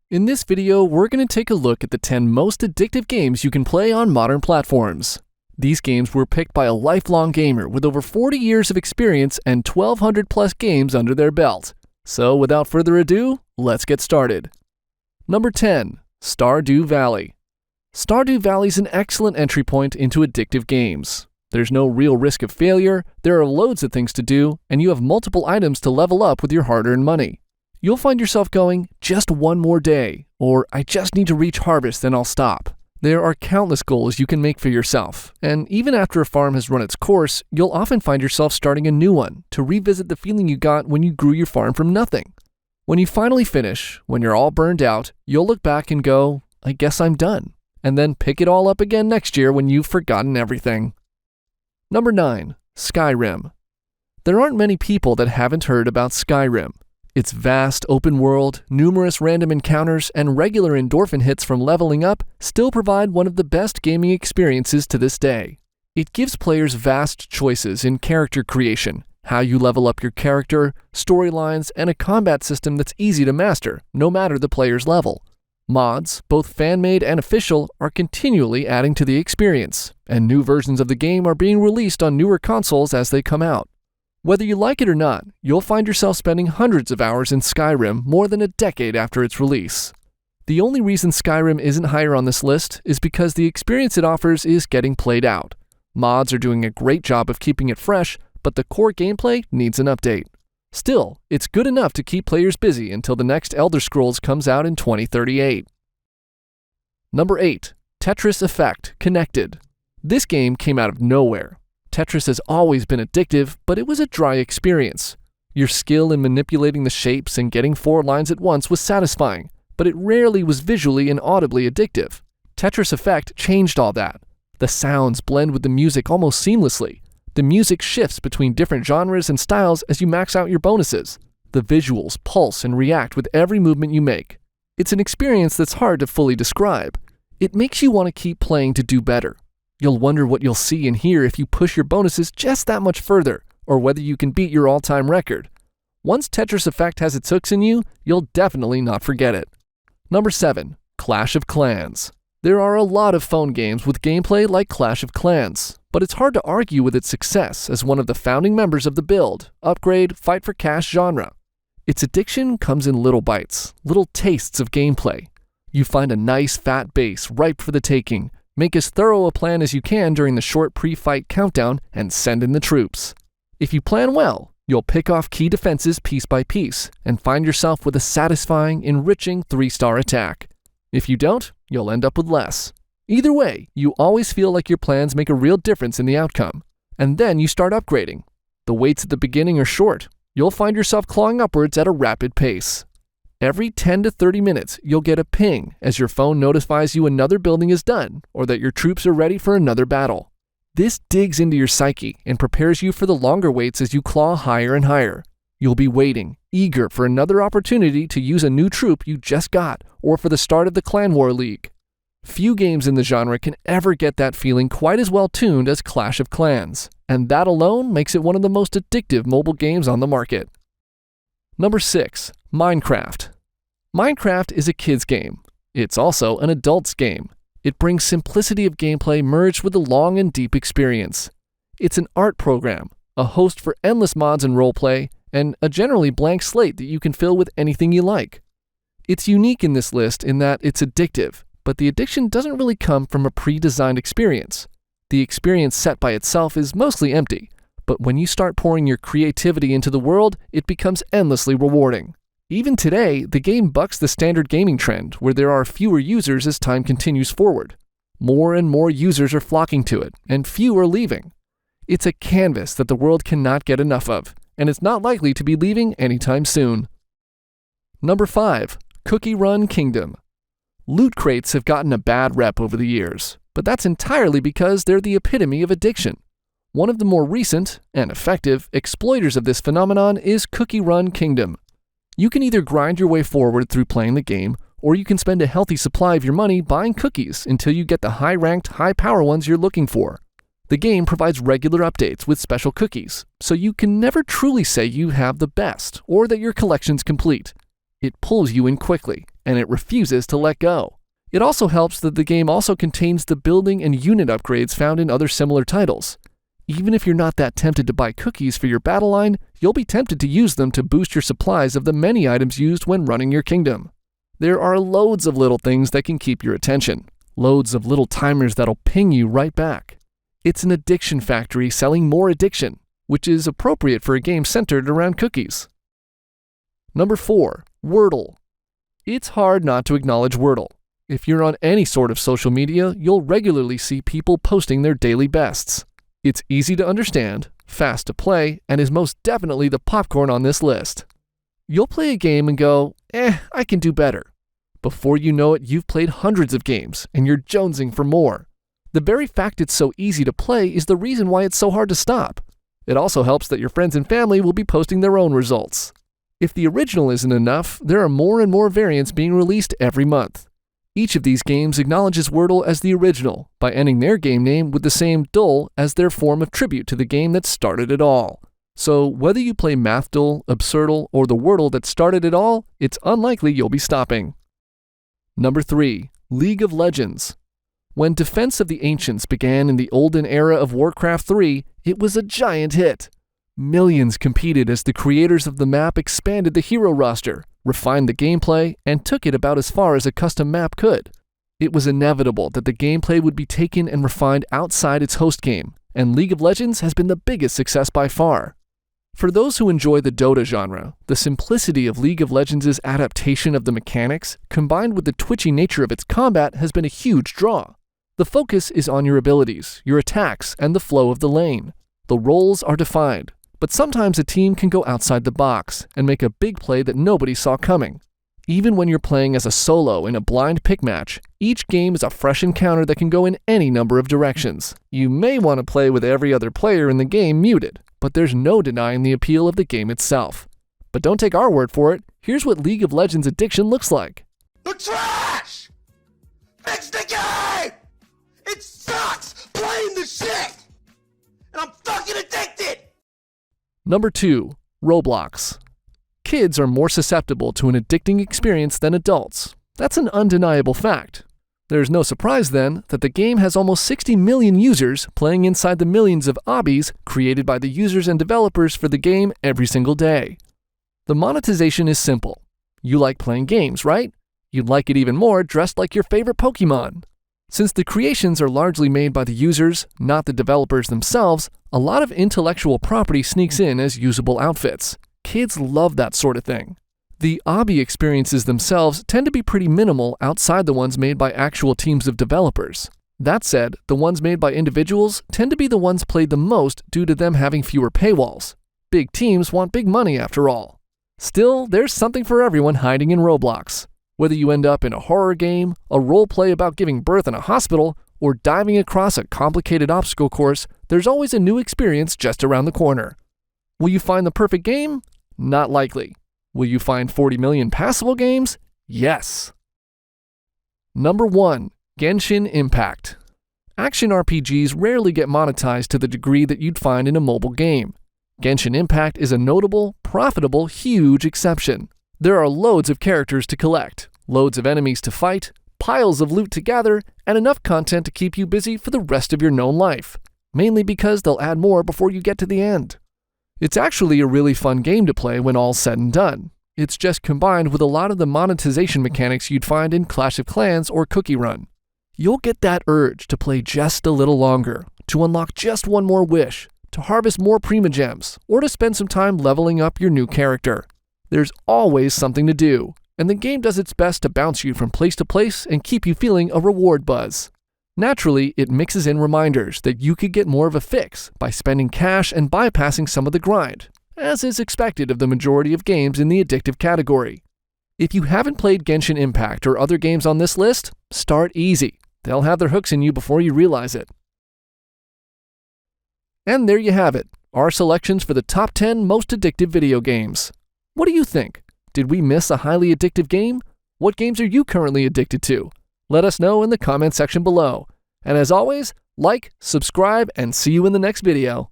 In this video, we're going to take a look at the 10 most addictive games you can play on modern platforms. These games were picked by a lifelong gamer with over 40 years of experience and 1,200 plus games under their belt. So without further ado, let's get started. Number 10. Stardew Valley. Stardew Valley is an excellent entry point into addictive games. There's no real risk of failure, there are loads of things to do, and you have multiple items to level up with your hard-earned money. You'll find yourself going, just one more day, or I just need to reach harvest then I'll stop. There are countless goals you can make for yourself, and even after a farm has run its course, you'll often find yourself starting a new one to revisit the feeling you got when you grew your farm from nothing. When you finally finish, when you're all burned out, you'll look back and go, I guess I'm done, and then pick it all up again next year when you've forgotten everything. Number 9. Skyrim. There aren't many people that haven't heard about Skyrim. Its vast open world, numerous random encounters, and regular endorphin hits from leveling up still provide one of the best gaming experiences to this day. It gives players vast choices in character creation, how you level up your character, storylines, and a combat system that's easy to master, no matter the player's level. Mods, both fan-made and official, are continually adding to the experience, and new versions of the game are being released on newer consoles as they come out. Whether you like it or not, you'll find yourself spending hundreds of hours in Skyrim more than a decade after its release. The only reason Skyrim isn't higher on this list is because the experience it offers is getting played out. Mods are doing a great job of keeping it fresh, but the core gameplay needs an update. Still, it's good enough to keep players busy until the next Elder Scrolls comes out in 2038. Number 8. Tetris Effect Connected. This game came out of nowhere. Tetris has always been addictive, but it was a dry experience. Your skill in manipulating the shapes and getting 4 lines at once was satisfying, but it rarely was visually and audibly addictive. Tetris Effect changed all that. The sounds blend with the music almost seamlessly. The music shifts between different genres and styles as you max out your bonuses. The visuals pulse and react with every movement you make. It's an experience that's hard to fully describe. It makes you want to keep playing to do better. You'll wonder what you'll see and hear if you push your bonuses just that much further, or whether you can beat your all-time record. Once Tetris Effect has its hooks in you, you'll definitely not forget it. Number 7. Clash of Clans. There are a lot of phone games with gameplay like Clash of Clans, but it's hard to argue with its success as one of the founding members of the build, upgrade, fight for cash genre. Its addiction comes in little bites, little tastes of gameplay. You find a nice fat base ripe for the taking, make as thorough a plan as you can during the short pre-fight countdown, and send in the troops. If you plan well, you'll pick off key defenses piece by piece and find yourself with a satisfying, enriching 3-star attack. If you don't, you'll end up with less. Either way, you always feel like your plans make a real difference in the outcome. And then you start upgrading. The waits at the beginning are short. You'll find yourself clawing upwards at a rapid pace. Every 10 to 30 minutes, you'll get a ping as your phone notifies you another building is done or that your troops are ready for another battle. This digs into your psyche and prepares you for the longer waits as you claw higher and higher. You'll be waiting, eager for another opportunity to use a new troop you just got or for the start of the Clan War League. Few games in the genre can ever get that feeling quite as well tuned as Clash of Clans, and that alone makes it one of the most addictive mobile games on the market. Number 6. Minecraft. Minecraft is a kid's game. It's also an adult's game. It brings simplicity of gameplay merged with a long and deep experience. It's an art program, a host for endless mods and roleplay, and a generally blank slate that you can fill with anything you like. It's unique in this list in that it's addictive, but the addiction doesn't really come from a pre-designed experience. The experience set by itself is mostly empty, but when you start pouring your creativity into the world, it becomes endlessly rewarding. Even today, the game bucks the standard gaming trend where there are fewer users as time continues forward. More and more users are flocking to it, and few are leaving. It's a canvas that the world cannot get enough of, and it's not likely to be leaving anytime soon. Number 5. Cookie Run Kingdom. Loot crates have gotten a bad rep over the years, but that's entirely because they're the epitome of addiction. One of the more recent, and effective, exploiters of this phenomenon is Cookie Run Kingdom. You can either grind your way forward through playing the game, or you can spend a healthy supply of your money buying cookies until you get the high-ranked, high-power ones you're looking for. The game provides regular updates with special cookies, so you can never truly say you have the best or that your collection's complete. It pulls you in quickly, and it refuses to let go. It also helps that the game also contains the building and unit upgrades found in other similar titles. Even if you're not that tempted to buy cookies for your battle line, you'll be tempted to use them to boost your supplies of the many items used when running your kingdom. There are loads of little things that can keep your attention. Loads of little timers that'll ping you right back. It's an addiction factory selling more addiction, which is appropriate for a game centered around cookies. Number 4. WORDLE. It's hard not to acknowledge WORDLE. If you're on any sort of social media, you'll regularly see people posting their daily bests. It's easy to understand, fast to play, and is most definitely the popcorn on this list. You'll play a game and go, I can do better. Before you know it, you've played hundreds of games, and you're jonesing for more. The very fact it's so easy to play is the reason why it's so hard to stop. It also helps that your friends and family will be posting their own results. If the original isn't enough, there are more and more variants being released every month. Each of these games acknowledges WORDLE as the original by ending their game name with the same dull as their form of tribute to the game that started it all. So whether you play Mathduel, Absurdle, or the WORDLE that started it all, it's unlikely you'll be stopping. Number 3. League of Legends. When Defense of the Ancients began in the olden era of Warcraft 3, it was a giant hit. Millions competed as the creators of the map expanded the hero roster, refined the gameplay, and took it about as far as a custom map could. It was inevitable that the gameplay would be taken and refined outside its host game, and League of Legends has been the biggest success by far. For those who enjoy the Dota genre, the simplicity of League of Legends' adaptation of the mechanics, combined with the twitchy nature of its combat, has been a huge draw. The focus is on your abilities, your attacks, and the flow of the lane. The roles are defined, but sometimes a team can go outside the box and make a big play that nobody saw coming. Even when you're playing as a solo in a blind pick match, each game is a fresh encounter that can go in any number of directions. You may want to play with every other player in the game muted, but there's no denying the appeal of the game itself. But don't take our word for it, here's what League of Legends addiction looks like. The trash! Fix the game! It sucks playing the shit! And I'm fucking addicted! Number 2. ROBLOX. Kids are more susceptible to an addicting experience than adults. That's an undeniable fact. There's no surprise then that the game has almost 60 million users playing inside the millions of obbies created by the users and developers for the game every single day. The monetization is simple. You like playing games, right? You'd like it even more dressed like your favorite Pokemon. Since the creations are largely made by the users, not the developers themselves, a lot of intellectual property sneaks in as usable outfits. Kids love that sort of thing. The obby experiences themselves tend to be pretty minimal outside the ones made by actual teams of developers. That said, the ones made by individuals tend to be the ones played the most due to them having fewer paywalls. Big teams want big money after all. Still, there's something for everyone hiding in Roblox. Whether you end up in a horror game, a roleplay about giving birth in a hospital, or diving across a complicated obstacle course, there's always a new experience just around the corner. Will you find the perfect game? Not likely. Will you find 40 million passable games? Yes. Number 1. Genshin Impact. Action RPGs rarely get monetized to the degree that you'd find in a mobile game. Genshin Impact is a notable, profitable, huge exception. There are loads of characters to collect, loads of enemies to fight, piles of loot to gather, and enough content to keep you busy for the rest of your known life, mainly because they'll add more before you get to the end. It's actually a really fun game to play when all's said and done. It's just combined with a lot of the monetization mechanics you'd find in Clash of Clans or Cookie Run. You'll get that urge to play just a little longer, to unlock just one more wish, to harvest more Primogems, or to spend some time leveling up your new character. There's always something to do, and the game does its best to bounce you from place to place and keep you feeling a reward buzz. Naturally, it mixes in reminders that you could get more of a fix by spending cash and bypassing some of the grind, as is expected of the majority of games in the addictive category. If you haven't played Genshin Impact or other games on this list, start easy. They'll have their hooks in you before you realize it. And there you have it, our selections for the top 10 most addictive video games. What do you think? Did we miss a highly addictive game? What games are you currently addicted to? Let us know in the comment section below. And as always, like, subscribe, and see you in the next video.